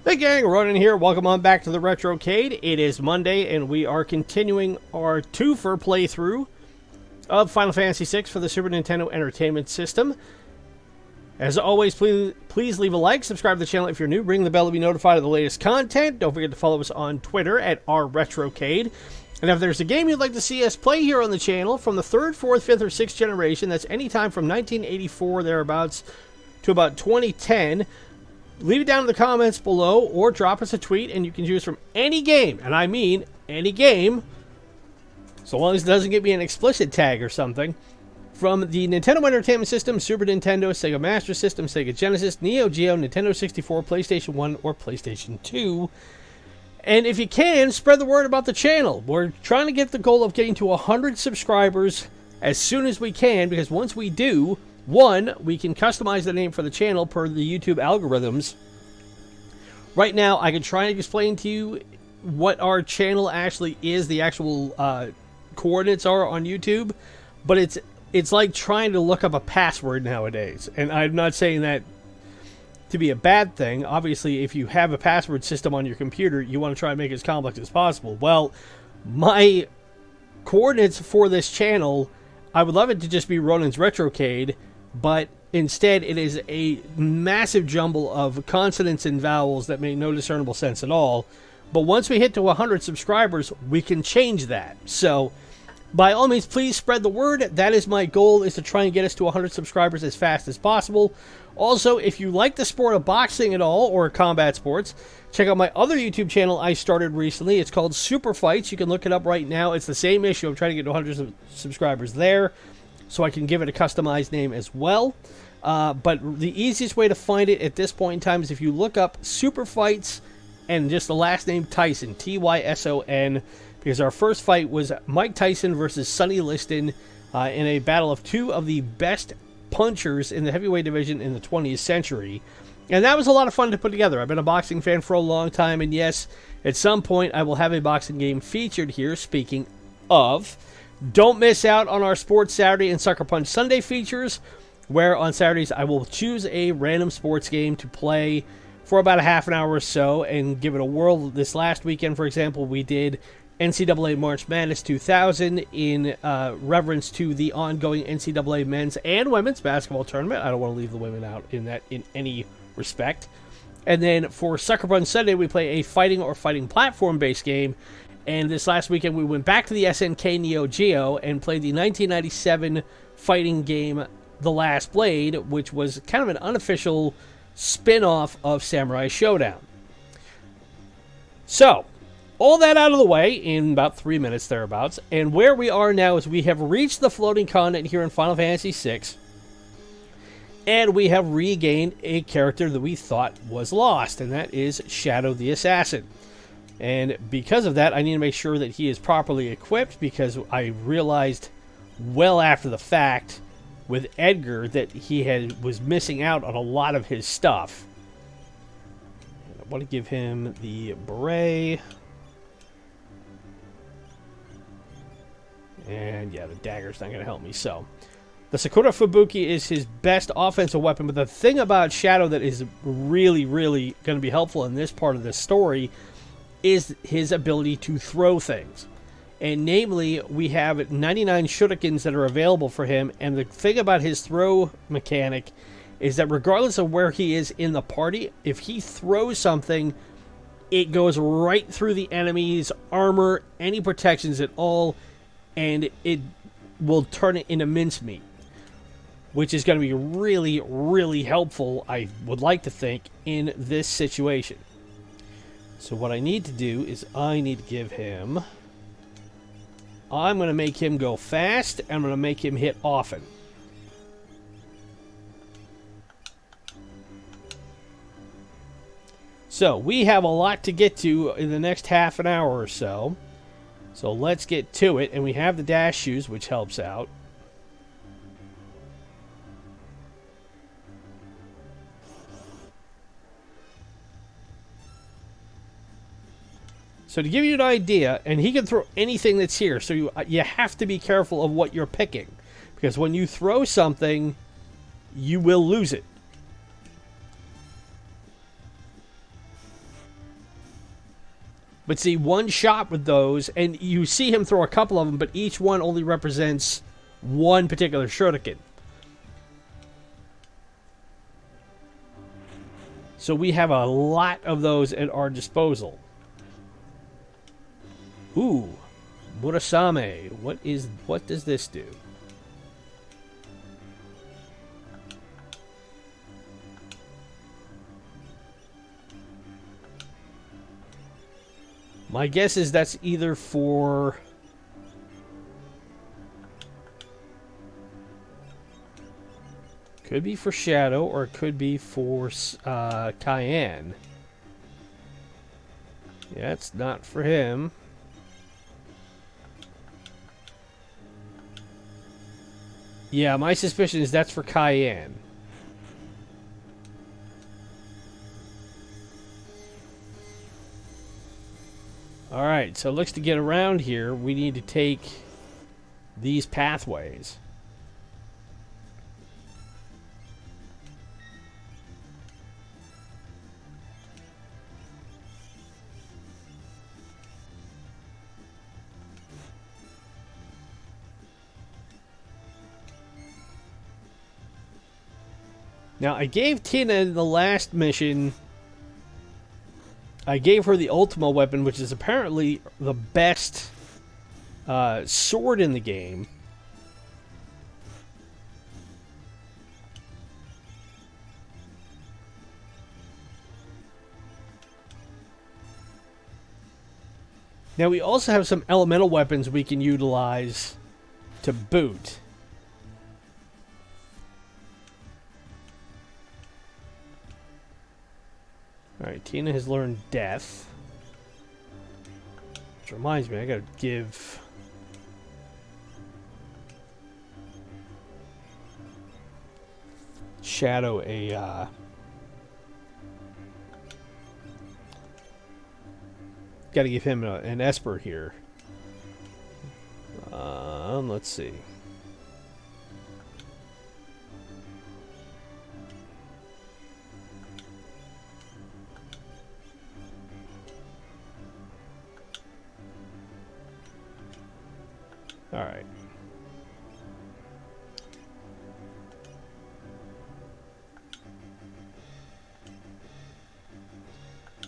Hey gang, Ronin here. Welcome on back to the Retrocade. It is Monday, and we are continuing our twofer playthrough of Final Fantasy VI for the Super Nintendo Entertainment System. As always, please leave a like, subscribe to the channel if you're new, ring the bell to be notified of the latest content. Don't forget to follow us on Twitter at @RRetrocade. And if there's a game you'd like to see us play here on the channel from the 3rd, 4th, 5th, or 6th generation, that's anytime from 1984 thereabouts to about 2010, leave it down in the comments below or drop us a tweet, and you can choose from any game, and I mean any game, so long as it doesn't give me an explicit tag or something, from the Nintendo Entertainment System, Super Nintendo, Sega Master System, Sega Genesis, Neo-Geo, Nintendo 64, PlayStation 1, or PlayStation 2. And if you can, spread the word about the channel. We're trying to get the goal of getting to 100 subscribers as soon as we can, because once we do, one, we can customize the name for the channel per the YouTube algorithms. Right now, I can try and explain to you what our channel actually is, the actual coordinates are on YouTube, but it's like trying to look up a password nowadays. And I'm not saying that to be a bad thing. Obviously, if you have a password system on your computer, you want to try and make it as complex as possible. Well, my coordinates for this channel, I would love it to just be Ronin's Retrocade, but instead it is a massive jumble of consonants and vowels that make no discernible sense at all. But once we hit to 100 subscribers, we can change that. So by all means, please spread the word. That is my goal, is to try and get us to 100 subscribers as fast as possible. Also, if you like the sport of boxing at all, or combat sports, check out my other YouTube channel I started recently. It's called Superfights. You can look it up right now. It's the same issue. I'm trying to get to 100 subscribers there, so I can give it a customized name as well. But the easiest way to find it at this point in time is if you look up Superfights and just the last name Tyson, Tyson, because our first fight was Mike Tyson versus Sonny Liston in a battle of two of the best punchers in the heavyweight division in the 20th century. And that was a lot of fun to put together. I've been a boxing fan for a long time, and yes, at some point I will have a boxing game featured here. Speaking of, don't miss out on our Sports Saturday and Suckerpunch Sunday features, where on Saturdays I will choose a random sports game to play for about a half an hour or so and give it a whirl. This last weekend, for example, we did NCAA March Madness 2000 in reverence to the ongoing NCAA men's and women's basketball tournament. I don't want to leave the women out in any respect. And then for Sucker Punch Sunday, we play a fighting or fighting platform-based game. And this last weekend, we went back to the SNK Neo-Geo and played the 1997 fighting game The Last Blade, which was kind of an unofficial spin-off of Samurai Showdown. So, all that out of the way in about 3 minutes thereabouts, and where we are now is we have reached the floating continent here in Final Fantasy VI, and we have regained a character that we thought was lost, and that is Shadow the Assassin. And because of that, I need to make sure that he is properly equipped, because I realized well after the fact with Edgar that he was missing out on a lot of his stuff. And I want to give him the beret. And yeah, the dagger's not going to help me. So, the Sakura Fubuki is his best offensive weapon. But the thing about Shadow that is really, really going to be helpful in this part of the story is his ability to throw things. And namely, we have 99 shurikens that are available for him. And the thing about his throw mechanic is that regardless of where he is in the party, if he throws something, it goes right through the enemy's armor, any protections at all, and it will turn it into mincemeat, which is going to be really, really helpful, I would like to think, in this situation. So what I need to do is I need to give him... I'm going to make him go fast, and I'm going to make him hit often. So, we have a lot to get to in the next half an hour or so. So let's get to it, and we have the dash shoes, which helps out. So to give you an idea, and he can throw anything that's here, so you have to be careful of what you're picking. Because when you throw something, you will lose it. But see, one shot with those, and you see him throw a couple of them, but each one only represents one particular shuriken. So we have a lot of those at our disposal. Ooh, Murasame. What does this do? My guess is that's either for... Could be for Shadow, or it could be for Cayenne. Yeah, it's not for him. Yeah, my suspicion is that's for Cayenne. Alright, so it looks to get around here, we need to take these pathways. Now, I gave Tina in the last mission, I gave her the Ultima weapon, which is apparently the best sword in the game. Now, we also have some elemental weapons we can utilize to boot. Alright, Tina has learned Death. Which reminds me, I gotta give... Shadow a, gotta give him an Esper here. Let's see. All right.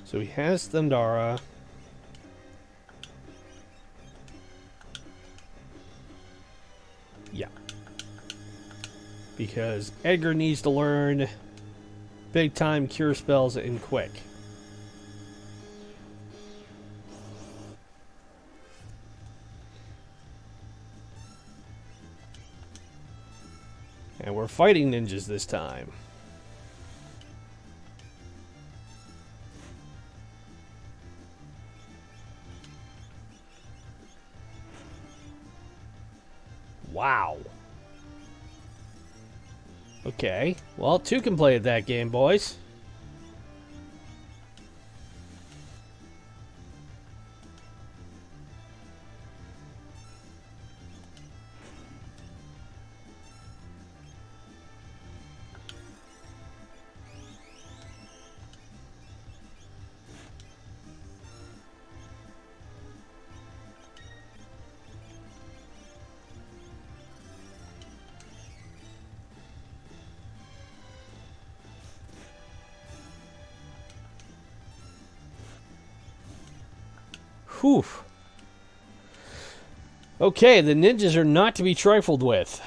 So he has Thundara. Yeah. Because Edgar needs to learn big time cure spells in quick. And we're fighting ninjas this time. Wow. Okay. Well, two can play at that game, boys. Whew. Okay, the ninjas are not to be trifled with.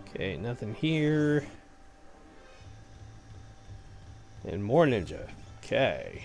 Okay, nothing here. And more ninja. Okay.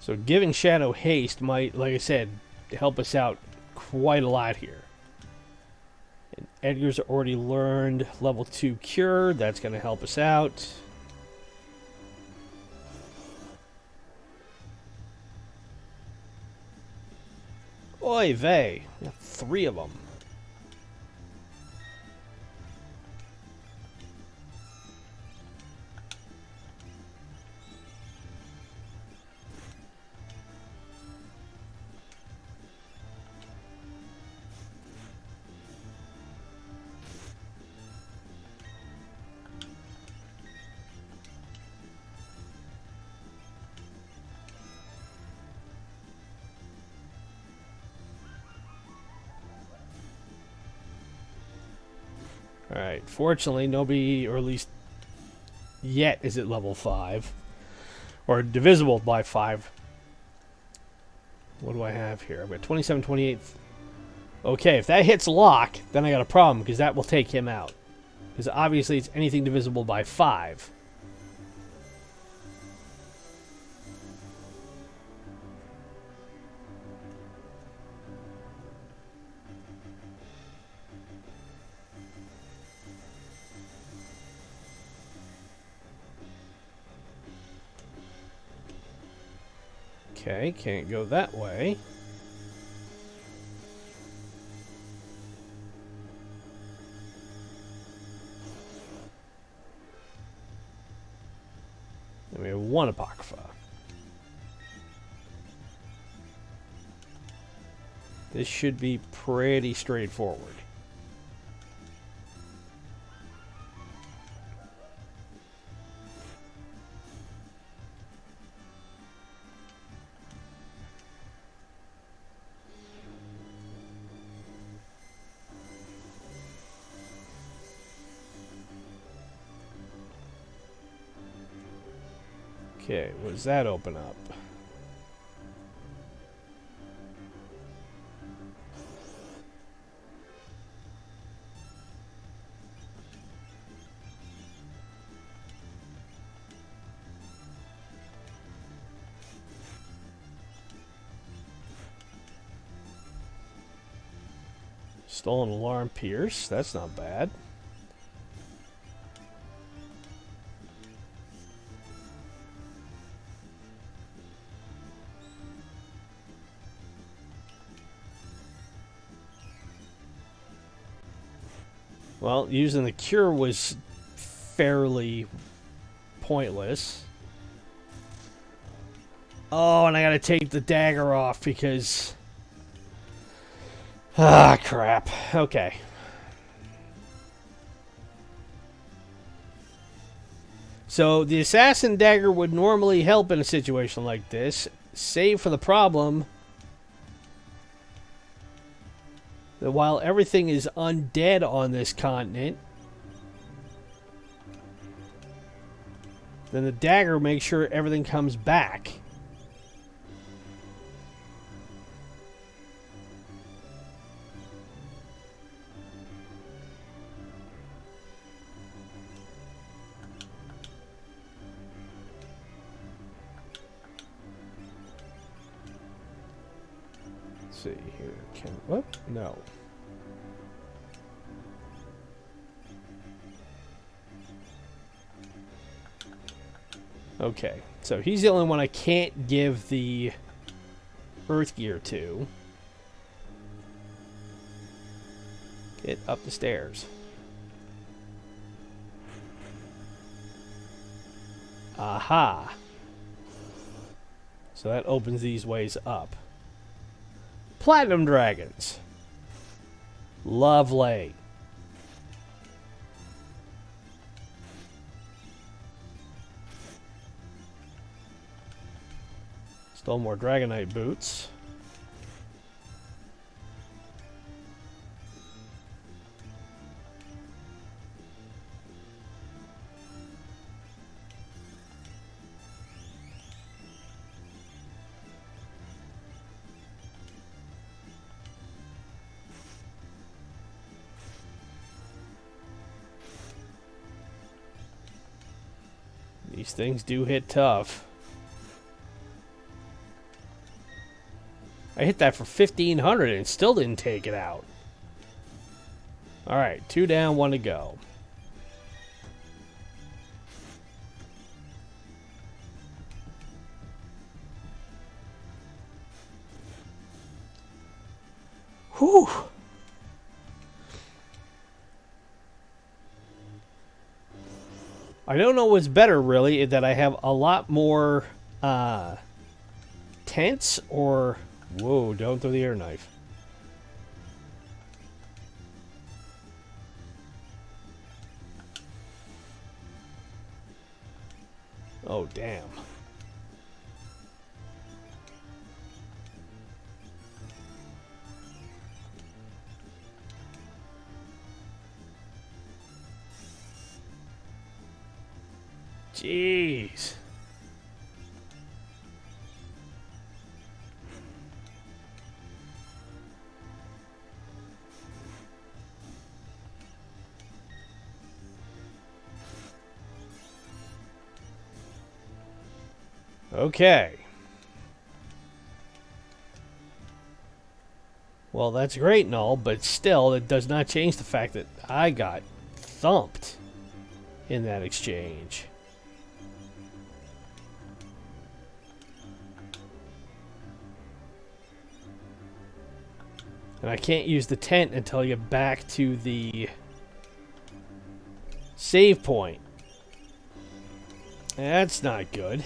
So giving Shadow haste might, like I said, help us out quite a lot here. And Edgar's already learned level 2 cure. That's going to help us out. Oy vey. 3 of them. Alright, fortunately nobody, or at least yet, is at level 5. Or divisible by 5. What do I have here? I've got 27, 28. Okay, if that hits lock, then I got a problem, because that will take him out. Because obviously it's anything divisible by 5. Okay, can't go that way. And we have 1 Apocrypha. This should be pretty straightforward. Okay, what does that open up? Stolen alarm pierce, that's not bad. Well, using the cure was fairly pointless. Oh, and I gotta take the dagger off because... Ah, crap. Okay. So, the assassin dagger would normally help in a situation like this, save for the problem that while everything is undead on this continent, then the dagger makes sure everything comes back. Let's see here. Can what? No. Okay, so he's the only one I can't give the Earth Gear to. Get up the stairs. Aha! So that opens these ways up. Platinum dragons. Lovely. Stole more Dragonite boots. These things do hit tough. I hit that for 1,500 and still didn't take it out. Alright, 2 down, 1 to go. Whew. I don't know what's better, really, that I have a lot more tents or... Whoa, don't throw the air knife. Oh, damn. Jeez. Okay. Well, that's great and all, but still, it does not change the fact that I got thumped in that exchange. And I can't use the tent until you get back to the save point. That's not good.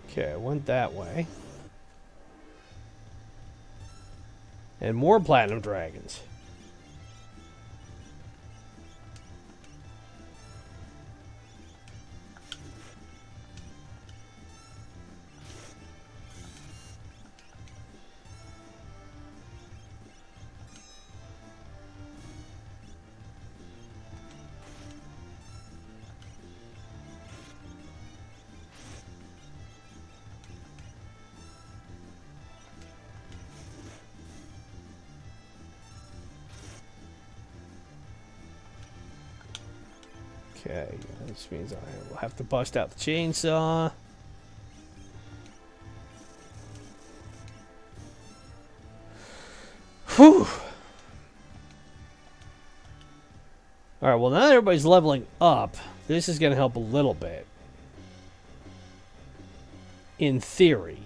Okay, I went that way. And more platinum dragons. Okay, this means I will have to bust out the chainsaw. Whew! Alright, well now that everybody's leveling up, this is going to help a little bit. In theory.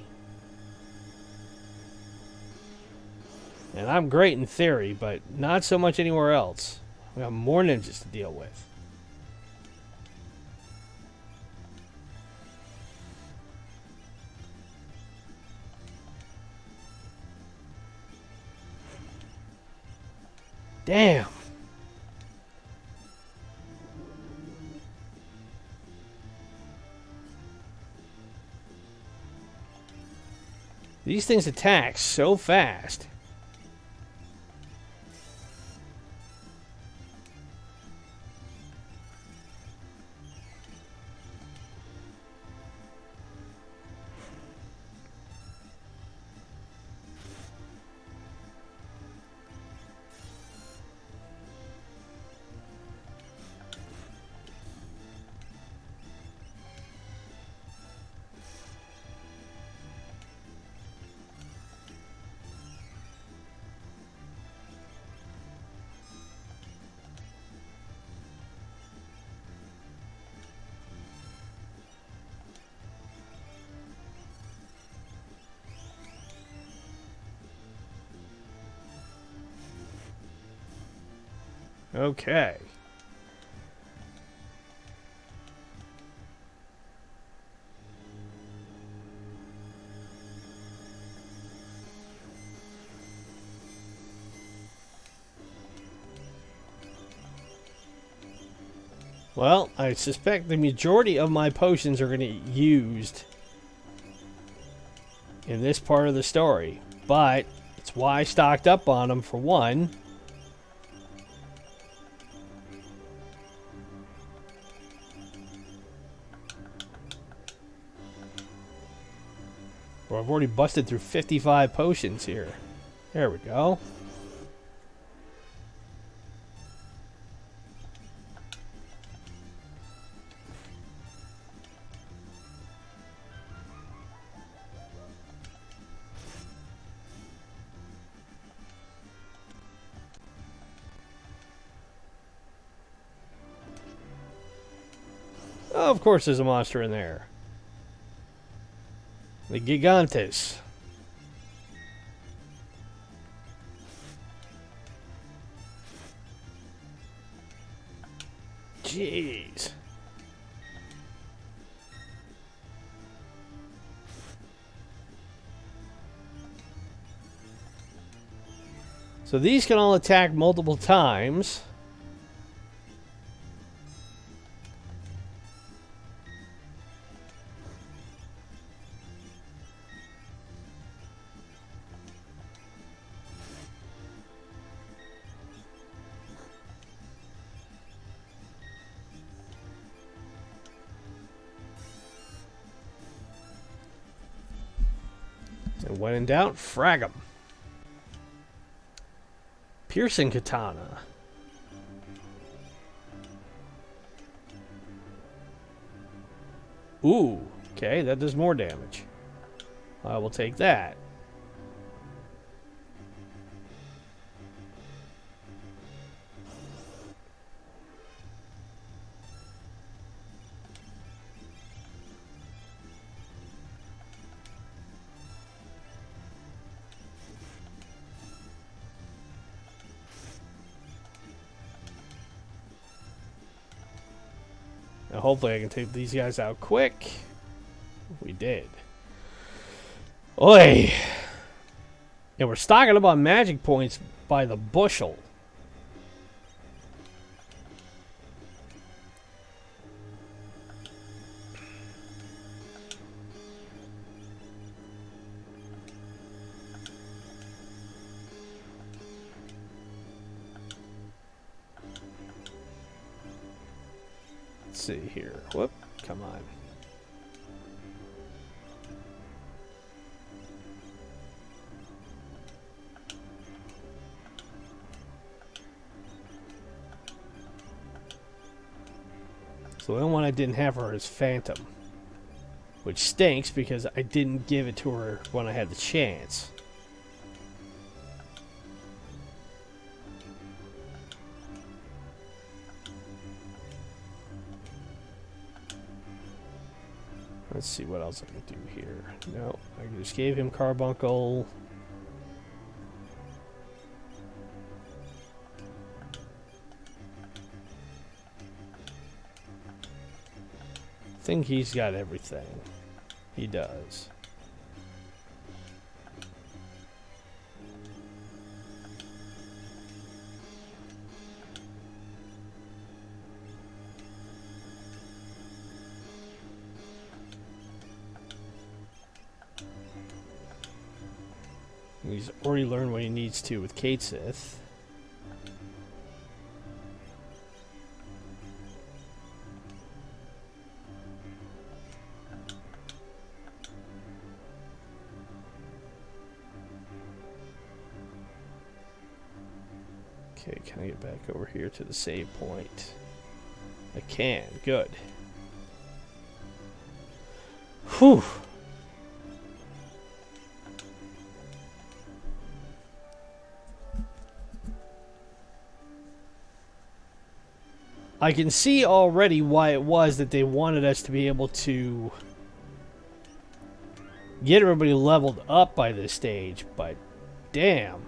And I'm great in theory, but not so much anywhere else. We got more ninjas to deal with. Damn. These things attack so fast. Okay. Well, I suspect the majority of my potions are going to get used in this part of the story, but it's why I stocked up on them for one. Well, I've already busted through 55 potions here. There we go. Oh, of course there's a monster in there. The Gigantes. Jeez. So these can all attack multiple times. And when in doubt, frag 'em. Piercing Katana. Ooh, okay, that does more damage. I will take that. Now hopefully I can take these guys out quick. We did. Oi! And we're stocking up on magic points by the bushel. Let's see here. Whoop, come on. So the only one I didn't have her is Phantom, which stinks because I didn't give it to her when I had the chance. Let's see what else I can do here. No, I just gave him Carbuncle. I think he's got everything. He does. He's already learned what he needs to with Kate Sith. Okay, can I get back over here to the save point? I can. Good. Whew. I can see already why it was that they wanted us to be able to get everybody leveled up by this stage, but damn.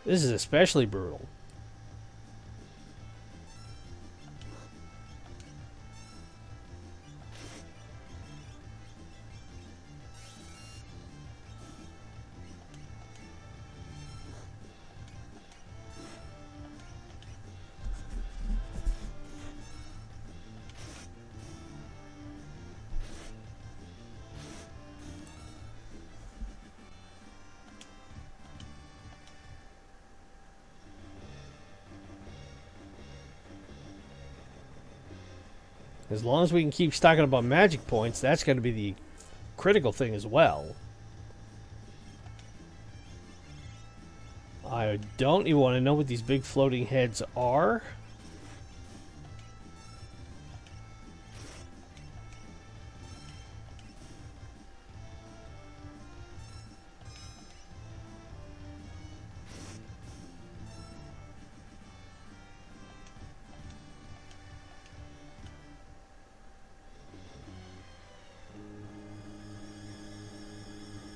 This is especially brutal. As long as we can keep stocking up on magic points, that's going to be the critical thing as well. I don't even want to know what these big floating heads are.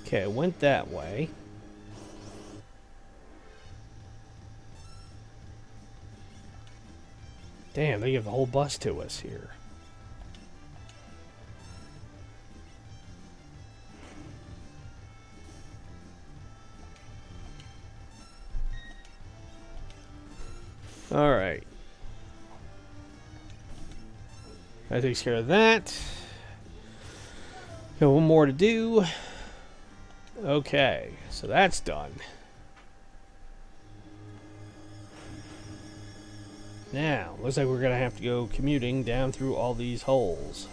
Okay, it went that way. Damn, they give the whole bus to us here. Alright. That takes care of that. Got one more to do. Okay, so that's done. Now, looks like we're going to have to go commuting down through all these holes.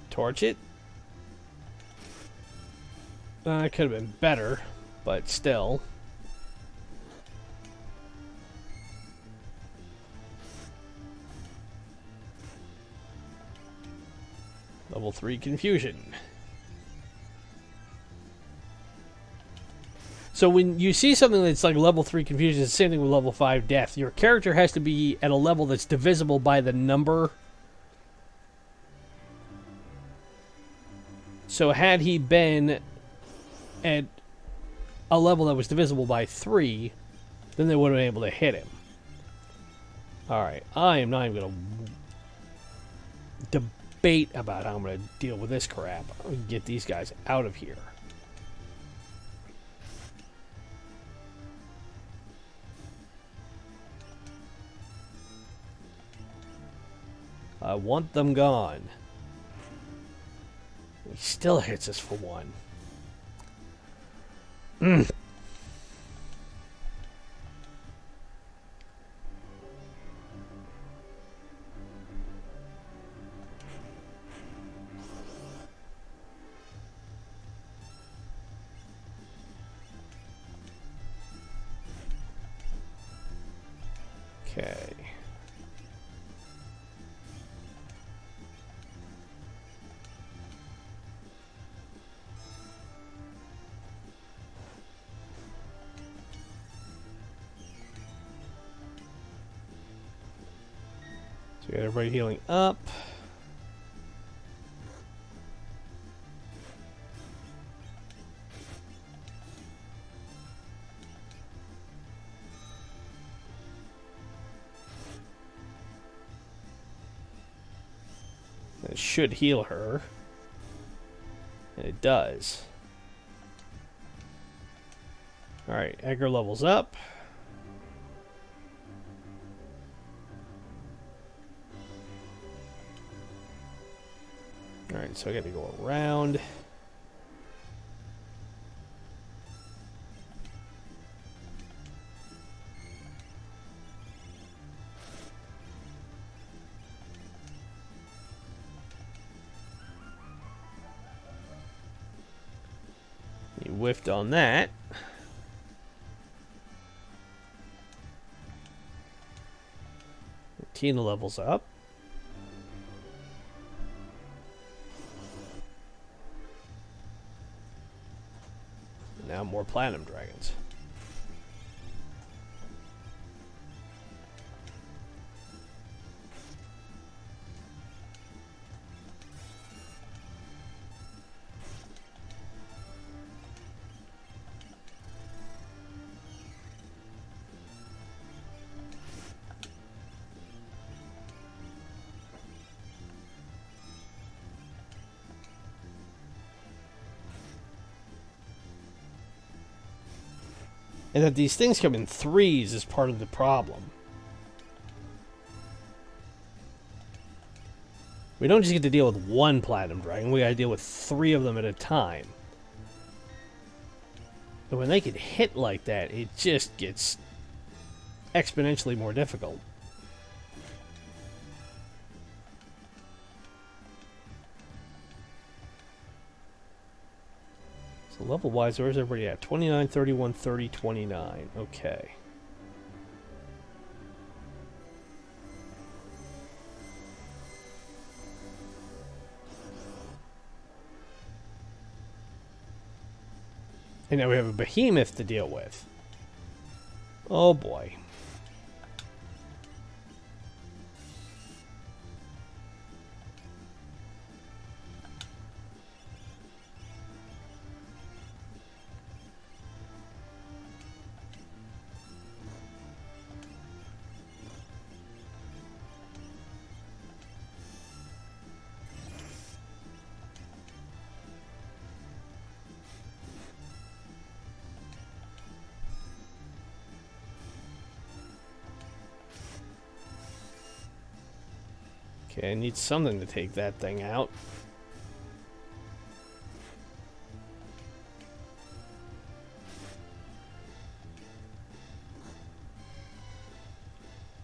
Torch it. It could have been better, but still. Level 3 confusion. So when you see something that's like level 3 confusion, it's the same thing with level 5 death. Your character has to be at a level that's divisible by the number. So had he been at a level that was divisible by 3, then they would have been able to hit him. Alright, I am not even going to debate about how I'm going to deal with this crap. I'm going to get these guys out of here. I want them gone. He still hits us for 1. Okay. So we got everybody healing up. It should heal her. And it does. Alright, Edgar levels up. Alright, so I got to go around. He whiffed on that. Tina levels up. Now more platinum dragons. And that these things come in 3s is part of the problem. We don't just get to deal with one Platinum Dragon, we gotta deal with 3 of them at a time. And when they get hit like that, it just gets exponentially more difficult. So level-wise, where's everybody at? 29, 31, 30, 29. Okay. And now we have a behemoth to deal with. Oh boy. Okay, I need something to take that thing out.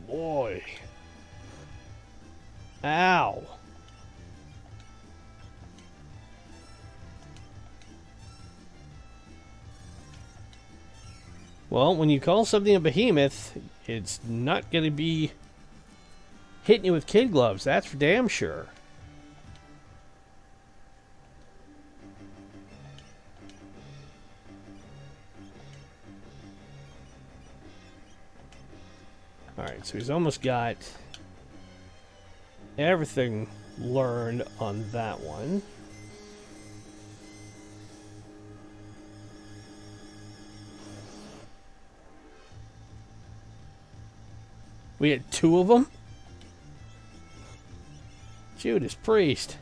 Boy. Ow. Well, when you call something a behemoth, it's not going to be hitting you with kid gloves, that's for damn sure. Alright, so he's almost got everything learned on that one. We had 2 of them? Judas Priest.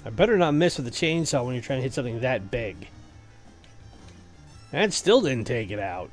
I better not miss with the chainsaw when you're trying to hit something that big. That still didn't take it out.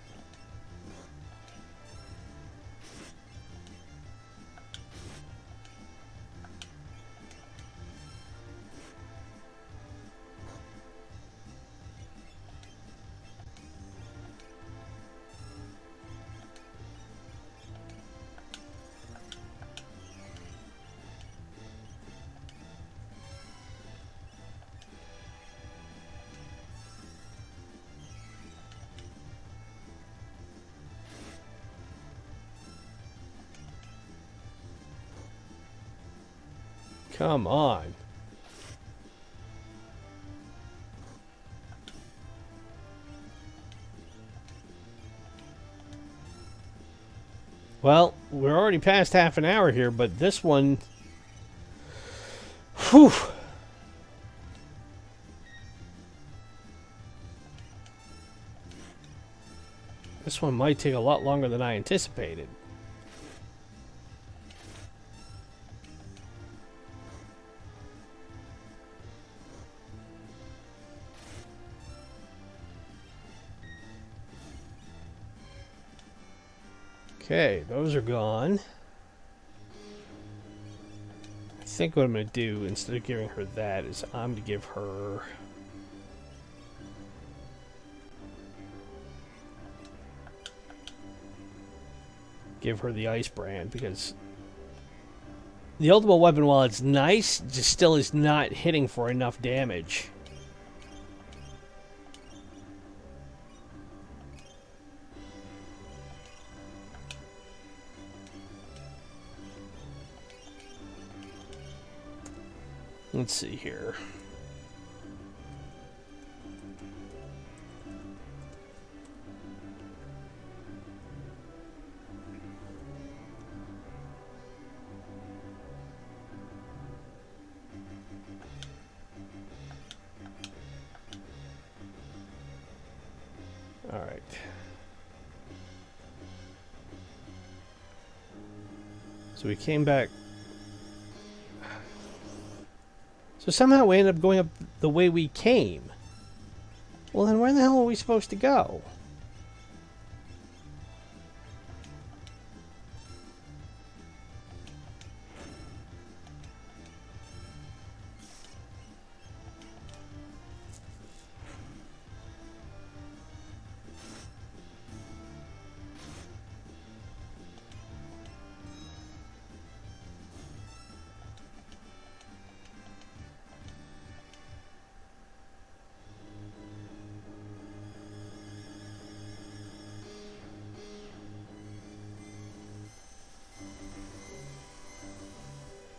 Come on. Well, we're already past half an hour here, but this one... Whew. This one might take a lot longer than I anticipated. Okay, those are gone. I think what I'm going to do, instead of giving her that, is I'm going to give her... the ice brand, because the ultimate weapon, while it's nice, just still is not hitting for enough damage. Let's see here. All right. So we came back. So somehow we ended up going up the way we came. Well, then where the hell are we supposed to go?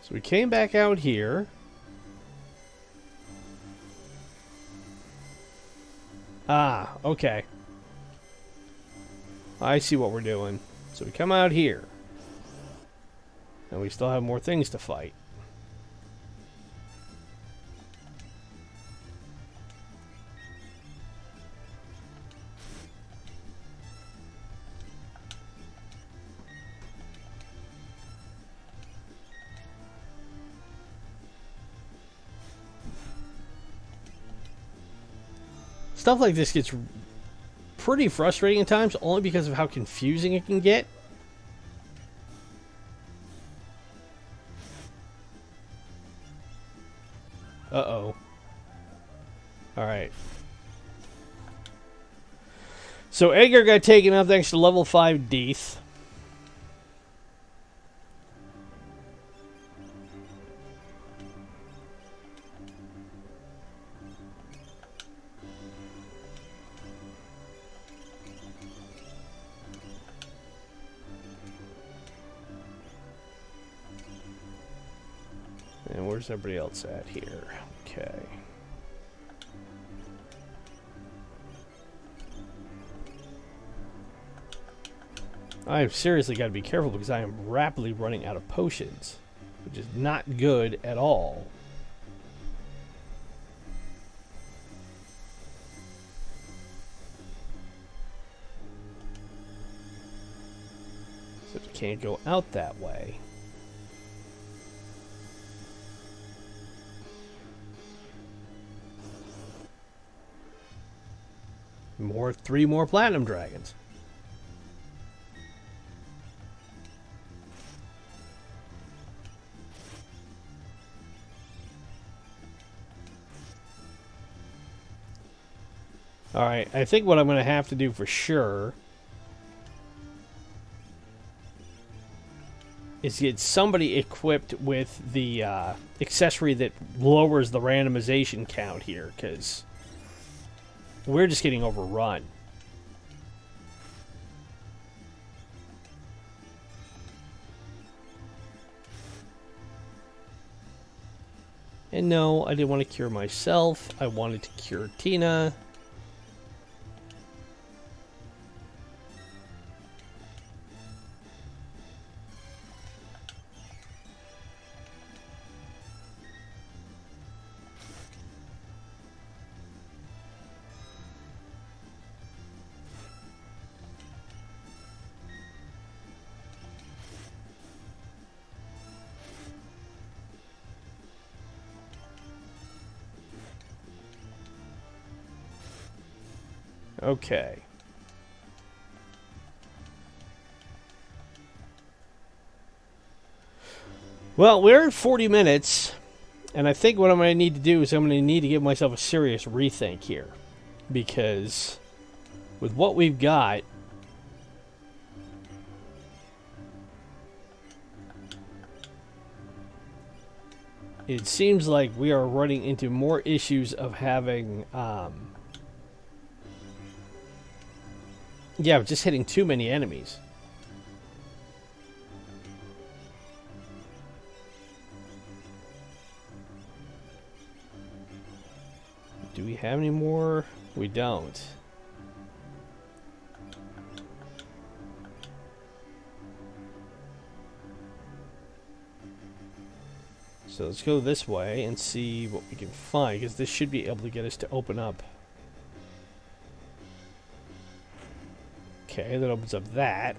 So we came back out here. Ah, okay. I see what we're doing. So we come out here. And we still have more things to fight. Stuff like this gets pretty frustrating at times, only because of how confusing it can get. Uh-oh. Alright. So Edgar got taken up thanks to level 5 Death. And where's everybody else at here? Okay. I've seriously got to be careful because I am rapidly running out of potions, which is not good at all. So it can't go out that way. Three more platinum dragons. Alright, I think what I'm going to have to do for sure is get somebody equipped with the accessory that lowers the randomization count here, because we're just getting overrun. And no, I didn't want to cure myself. I wanted to cure Tina. Okay. Well, we're at 40 minutes, and I think what I'm going to need to do is I'm going to need to give myself a serious rethink here. Because with what we've got, it seems like we are running into more issues of having... yeah, just hitting too many enemies. Do we have any more? We don't. So let's go this way and see what we can find, because this should be able to get us to open up. Okay, that opens up that.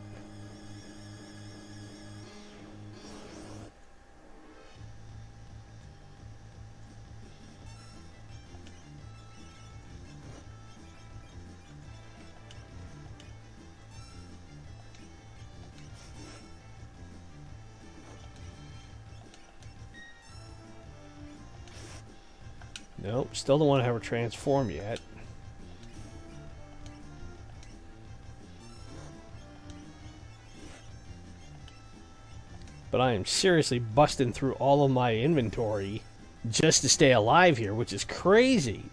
Nope, still don't want to have her transform yet. But I am seriously busting through all of my inventory just to stay alive here, which is crazy.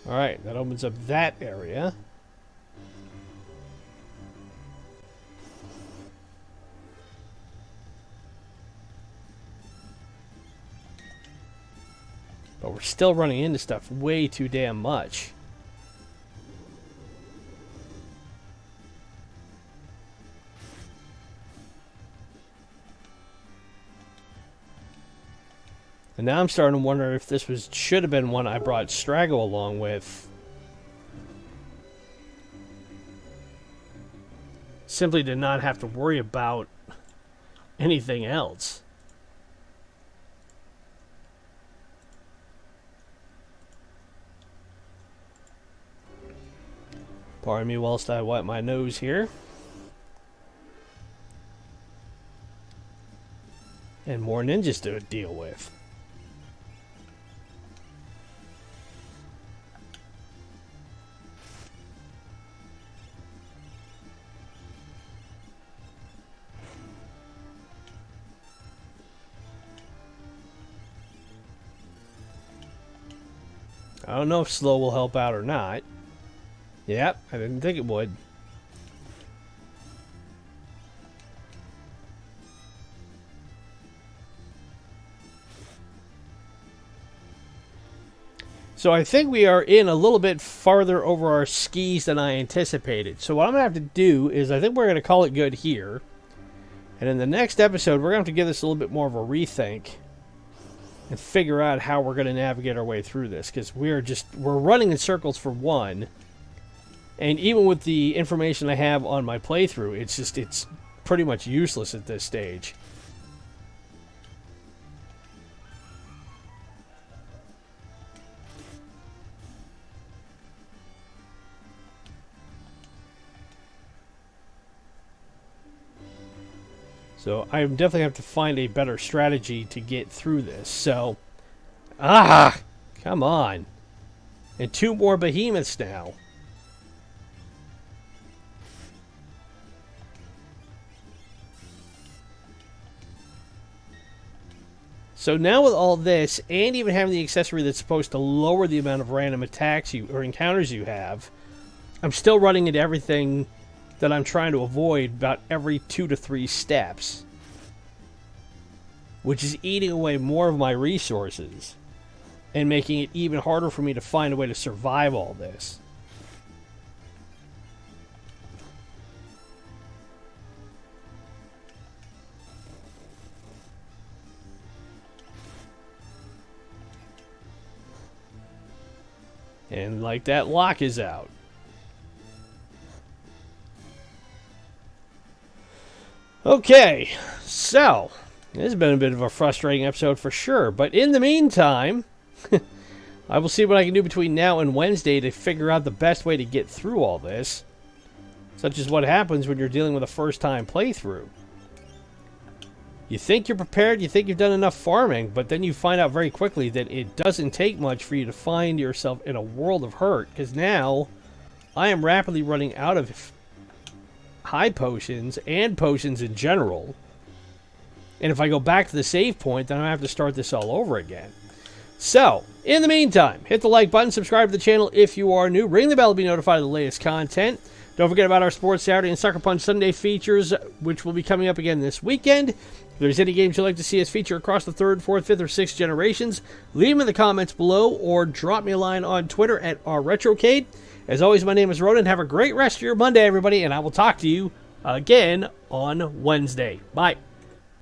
Alright, that opens up that area. But we're still running into stuff way too damn much. And now I'm starting to wonder if this should have been one I brought Strago along with. Simply to not have to worry about anything else. Pardon me whilst I wipe my nose here. And more ninjas to deal with. I don't know if slow will help out or not. Yep, I didn't think it would. So I think we are in a little bit farther over our skis than I anticipated. So what I'm going to have to do is I think we're going to call it good here. And in the next episode, we're going to have to give this a little bit more of a rethink. And figure out how we're going to navigate our way through this. Because we're running in circles for one. And even with the information I have on my playthrough, it's pretty much useless at this stage. So I definitely have to find a better strategy to get through this. So, come on. And 2 more behemoths now. So now with all this, and even having the accessory that's supposed to lower the amount of random attacks or encounters you have, I'm still running into everything that I'm trying to avoid about every 2 to 3 steps. Which is eating away more of my resources. And making it even harder for me to find a way to survive all this. And like that lock is out. Okay, so this has been a bit of a frustrating episode for sure, but in the meantime, I will see what I can do between now and Wednesday to figure out the best way to get through all this, such as what happens when you're dealing with a first-time playthrough. You think you're prepared, you think you've done enough farming, but then you find out very quickly that it doesn't take much for you to find yourself in a world of hurt, because now I am rapidly running out of high potions and potions in general. And if I go back to the save point, then I have to start this all over again. So, in the meantime, hit the like button, subscribe to the channel if you are new, ring the bell to be notified of the latest content. Don't forget about our Sports Saturday and Suckerpunch Sunday features, which will be coming up again this weekend. If there's any games you'd like to see us feature across the 3rd, 4th, 5th, or 6th generations, leave them in the comments below or drop me a line on Twitter at Retrocade. As always, my name is Ronin. Have a great rest of your Monday, everybody, and I will talk to you again on Wednesday. Bye.